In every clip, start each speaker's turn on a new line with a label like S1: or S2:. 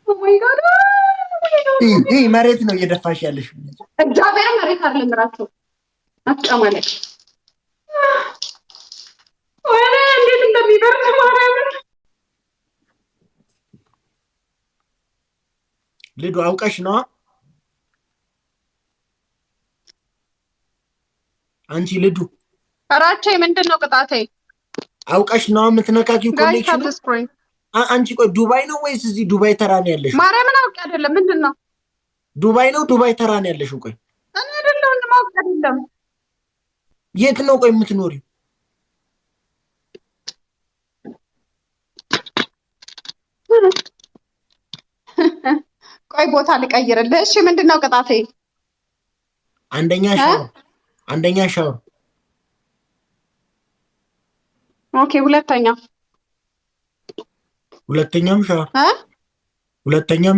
S1: Oh my god.
S2: ይሄ መሬት ነው እየደፋሽ ያለሽ
S1: እግዚአብሔር መሬት አይደለም ራሱ አትጨማለሽ ወይኔ እንዴት እንደሚበርድ ማርያምን
S2: ልዱ አውቀሽ ነው አንቺ ልዱ
S1: አራቼ ምንድነው ቅጣቴ
S2: አውቀሽ ነው የምትነካኪው ኮኔክሽን አንቺ ቆይ ዱባይ ነው ወይስ እዚህ ዱባይ ተራ ነው ያለሽ
S1: ማርያምን አውቄ አይደለም ምንድነው
S2: ዱባይ ነው ዱባይ ተራ ነው ያለሽ ቆይ
S1: እኔ አይደለም እንደማውቅ አይደለም
S2: የት ነው ቆይ የምትኖሪው
S1: ቆይ ቦታ ልቀይርልህ እሺ ምንድነው ቅጣቴ
S2: አንደኛ ሻወር
S1: ኦኬ ሁለተኛም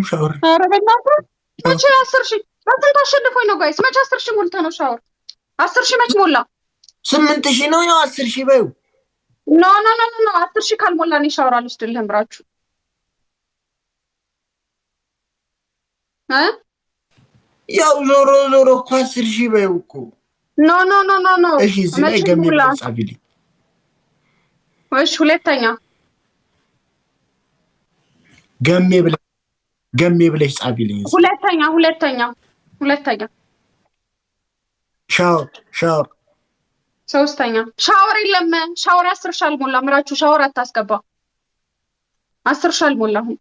S2: ሻወር
S1: ኧረ በእናትህ መቼ 10,000 በስንት አሸንፎኝ ነው ጋይስ መቼ 10,000 ሞልተ ነው ሻወር 10,000 መች ሞላ
S2: 8,000 ነው ያው 10,000 በዩ
S1: ኖ 10,000 ካልሞላ ነው ሻወር አልወስድልህም ብራቹ
S2: ያው ዞሮ እኮ 10,000 በዩ እኮ
S1: ኖ
S2: እሺ እዚህ ላይ ጻፊልኝ
S1: እሺ ሁለተኛ
S2: ገሜ ብለሽ ጻፊልኝ
S1: ሁለተኛ
S2: ሻወር
S1: ሶስተኛ ሻወር የለም ሻወር 10,000 አልሞላም ምራችሁ ሻወር አታስገባ 10,000 አልሞላሁም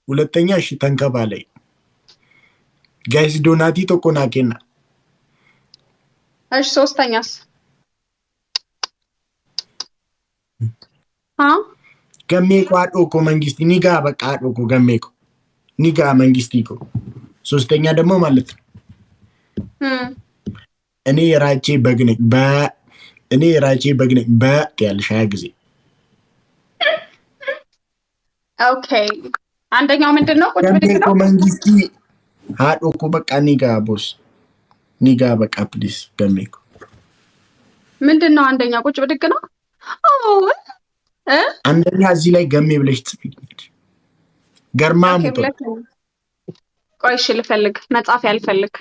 S2: ሁለተኛ እሺ ተንከባለይ ጋይስ ዶናቲ ተቆናቄና
S1: እሺ ሶስተኛስ
S2: ገሜ ቋዶ እኮ መንግስት ኒጋ በቃ አዶኮ ገሜ እኮ ኒጋ መንግስት እኮ ሶስተኛ ደግሞ ማለት ነው እኔ ራቼ በግነኝ ያልሽ ያ ጊዜ
S1: ኦኬ አንደኛው ምንድነው ቁጭ ብድግ
S2: ነው መንግስት አዶኮ በቃ ኒጋ ቦስ ኒጋ በቃ ፕሊስ ገሜ እኮ
S1: ምንድነው አንደኛው ቁጭ ብድግ ነው
S2: አንደኛ እዚህ ላይ ገሜ ብለሽ ጽፊልኝ ገርማሙ
S1: ቆይ እሺ ልፈልግ መጻፍ ያልፈልግ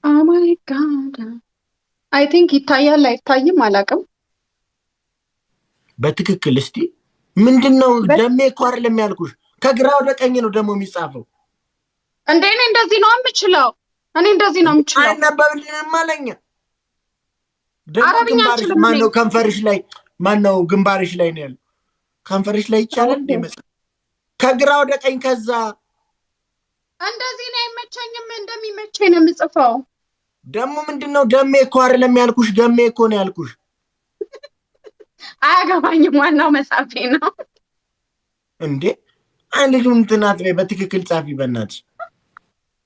S1: ኦ ማይ ጋድ አይ ቲንክ ይታያል አይታይም አላውቅም
S2: በትክክል እስቲ ምንድነው ደሜ እኮ አይደለም ያልኩሽ ከግራ ወደ ቀኝ ነው ደግሞ የሚጻፈው
S1: እንዴ እኔ እንደዚህ ነው የምችለው
S2: አይነበብልንም አለኝ
S1: አረብኛ አልችልም
S2: ማነው ከንፈርሽ ላይ ማነው ግንባርሽ ላይ ነው ያለው ከንፈርሽ ላይ ይቻላል እንዴ መጽሐፍ ከግራ ወደ ቀኝ ከዛ
S1: እንደዚህ ነው አይመቸኝም እንደሚመቸኝ ነው የምጽፈው
S2: ደግሞ ምንድነው ደሜ እኮ አይደለም ያልኩሽ ገሜ እኮ ነው ያልኩሽ
S1: አያገባኝም ዋናው መጻፌ ነው
S2: እንዴ አንዱን እንትናት ላይ በትክክል ጻፊ በእናትሽ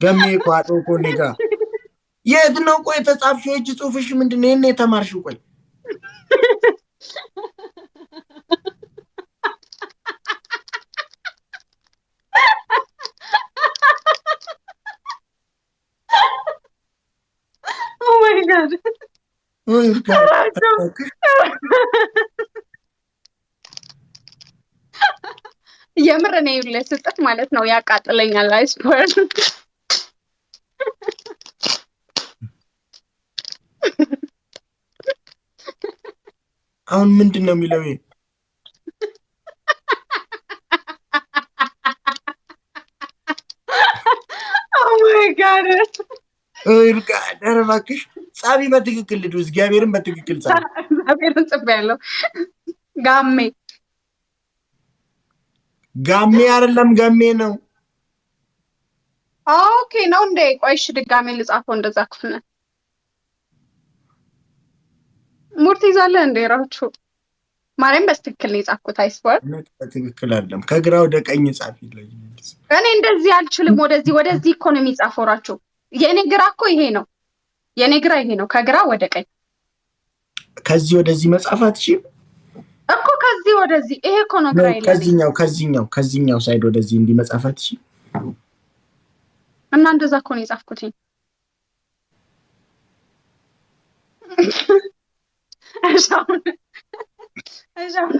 S2: ገሜ እኮ አጥቆ ነጋ የት ነው ቆይ ተጻፍሽ እጅ ጽሁፍሽ ምንድነው የኔ ተማርሽው ቆይ
S1: ኦ ማይ ጋድ የምር ነው ለስጥት ማለት ነው ያቃጥለኛል አይስፖር
S2: አሁን ምንድነው የሚለው
S1: ኦ ማይ ጋድ
S2: እርጋ ደረባክሽ ጻቢ በትክክል ልዱ እግዚአብሔርን በትክክል ጻቢ
S1: እግዚአብሔርን ጽፌያለሁ
S2: ጋሜ አይደለም ገሜ ነው
S1: ኦኬ ነው እንዴ ቆይሽ ድጋሜ ልጻፈው እንደዛ ከሆነ ሙርት ይዛለ እንዴ ራቹ ማርያም በትክክል ነው የጻፍኩት አይስፖር
S2: በትክክል አይደለም ከግራ ወደ ቀኝ ጻፊ ላይ
S1: እኔ እንደዚህ አልችልም ወደዚህ እኮ ነው የሚጻፈው ራቹ የኔ ግራ እኮ ይሄ ነው ከግራ ወደ ቀኝ
S2: ከዚህ ወደዚህ መጻፋት እሺ
S1: እኮ ከዚህ ወደዚህ ይሄ እኮ ነው ግራ
S2: ይላል ከዚህኛው ሳይድ ወደዚህ እንዲ መጻፋት እሺ
S1: እና እንደዛ እኮ ነው የጻፍኩት እሺ አሁን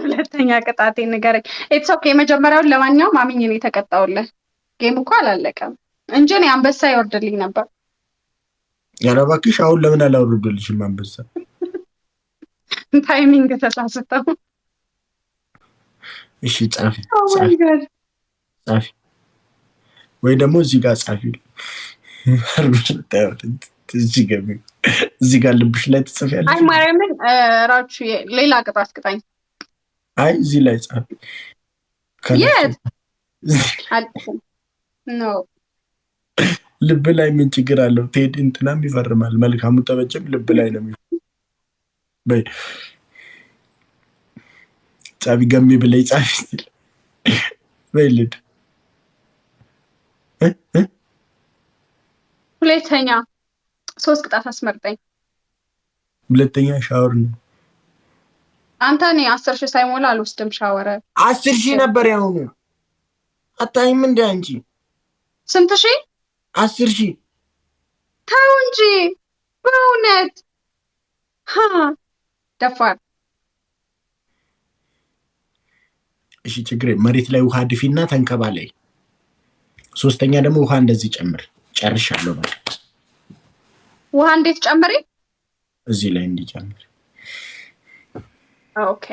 S1: ሁለተኛ ቅጣቴ ንገረኝ። ኢትስ ኦኬ የመጀመሪያውን ለማንኛውም አምኜ ነው የተቀጣውልህ። ጌም እኮ አላለቀም እንጂ እኔ አንበሳ ይወርድልኝ ነበር።
S2: ኧረ እባክሽ አሁን ለምን አላወርድልሽም አንበሳ?
S1: ታይሚንግ ተሳስተው።
S2: እሺ ጻፊ ጻፊ ወይ ደግሞ እዚህ ጋር ጻፊ። እዚህ ጋር ልብሽ ላይ ትጽፊያለሽ።
S1: አይ ማርያምን ራቹ ሌላ ቅጣት ቅጣኝ።
S2: አይ እዚህ ላይ ጻፊ።
S1: የት ኖ
S2: ልብ ላይ ምን ችግር አለው? ቴዲ እንትናም ይፈርማል። መልካሙ ተበጀም ልብ ላይ ነው የሚፈርም። በይ ጻፊ ገሚ ብለይ ጻፊ ስል በይ ልድ
S1: ሁለተኛ 3 ቅጣት አስመርጠኝ።
S2: ሁለተኛ ሻወር ነው።
S1: አንተ እኔ 10,000 ሳይሞላ አልወስድም ሻወር።
S2: 10,000 ነበር ያሁኑ። አታይም እንደ አንቺ
S1: ስንት ሺህ?
S2: 10,000
S1: ተው እንጂ በእውነት ደፋር።
S2: እሺ ችግር መሬት ላይ ውሃ ድፊና ተንከባለይ። ሶስተኛ ደግሞ ውሃ እንደዚህ ጨምር። ጨርሻለሁ ማለት
S1: ውሃ እንዴት ጨምሪ?
S2: እዚህ ላይ እንዲጨምር።
S1: ኦኬ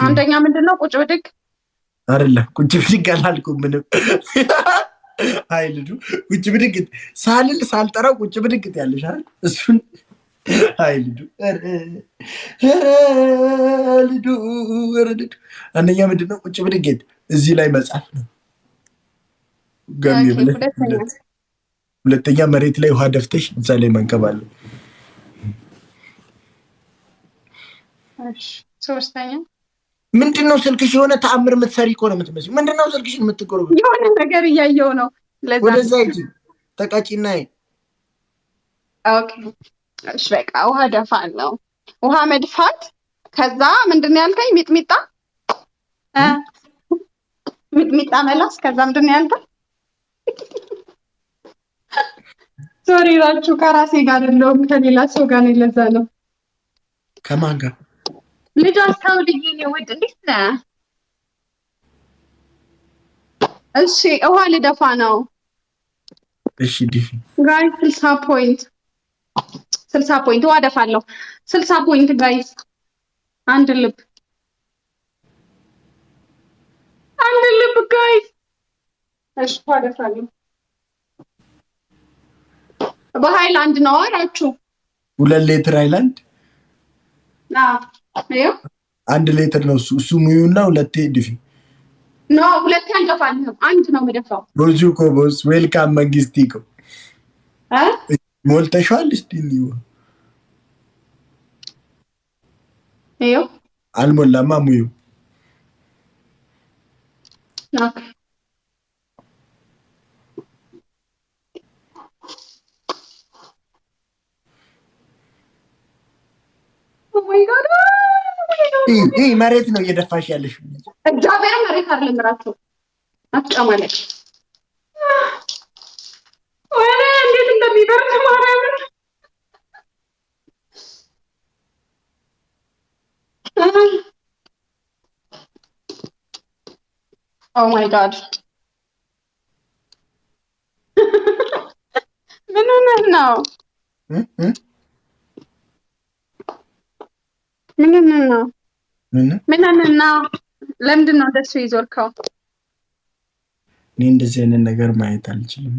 S1: አንደኛ ምንድነው? ቁጭ ብድግ
S2: አይደለም። ቁጭ ብድግ አላልኩም ምንም። አይ ልዱ ቁጭ ብድግ ሳልል ሳልጠራው ቁጭ ብድግ ያለሽ አይደል? እሱን አይ ልዱ ልዱ አንደኛ ምንድነው? ቁጭ ብድግ እዚህ ላይ መጻፍ ነው። ገሚ ብለህ ሁለተኛ መሬት ላይ ውሃ ደፍተሽ እዛ ላይ መንከባለ።
S1: እሺ ሶስተኛ
S2: ምንድነው? ስልክሽ የሆነ ተአምር የምትሰሪ እኮ ነው የምትመስለው። ምንድነው ስልክሽን የምትቆረው?
S1: የሆነ ነገር እያየው ነው። ለዛ
S2: ወደዛ ሂጂ ተቃጪና።
S1: ኦኬ እሺ በቃ ውሃ ደፋለሁ። ውሃ መድፋት ከዛ ምንድነው ያልከኝ? ሚጥሚጣ ሚጥሚጣ መላስ ከዛ ምንድነው ያልከኝ? ሶሪ ራችሁ ከራሴ ጋር አይደለሁም ከሌላ ሰው ጋር ነው። ለዛ ነው።
S2: ከማን ጋር?
S1: ልጅ አስተውልኝ ነው። ወድ እንዴት ነህ? እሺ ውሃ ልደፋ ነው።
S2: እሺ ዲፊ
S1: ጋይስ 60 ፖይንት ውሃ ደፋለሁ። 60 ፖይንት ጋይስ። አንድ ልብ ጋይስ። እሺ ውሃ ደፋለሁ። በሃይላንድ ነው አላችሁ?
S2: 2 ሊትር ሃይላንድ።
S1: አዎ
S2: 1 ሊትር ነው እሱ ሙዩና 2 ዲፊ
S1: ኖ 2 አልደፋልህም። 1 ነው የምደፋው።
S2: ቦዙ ኮቦስ ዌልካም መንግስቲኮ ሞልተሻል። እስቲ ነው
S1: ይኸው
S2: አልሞላማ ሙዩ።
S1: ኦኬ
S2: ይሄ መሬት ነው እየደፋሽ ያለሽ።
S1: እግዚአብሔር መሬት አይደለም እራችሁ አትጨማለሽ። ወይኔ እንዴት እንደሚበርድ ማርያምን። ኦ ማይ ጋድ ምን ሆነህ ነው? ምን ነው? ለምንድን ነው እንደሱ ይዞርከው?
S2: እኔ እንደዚህ አይነት ነገር ማየት አልችልም።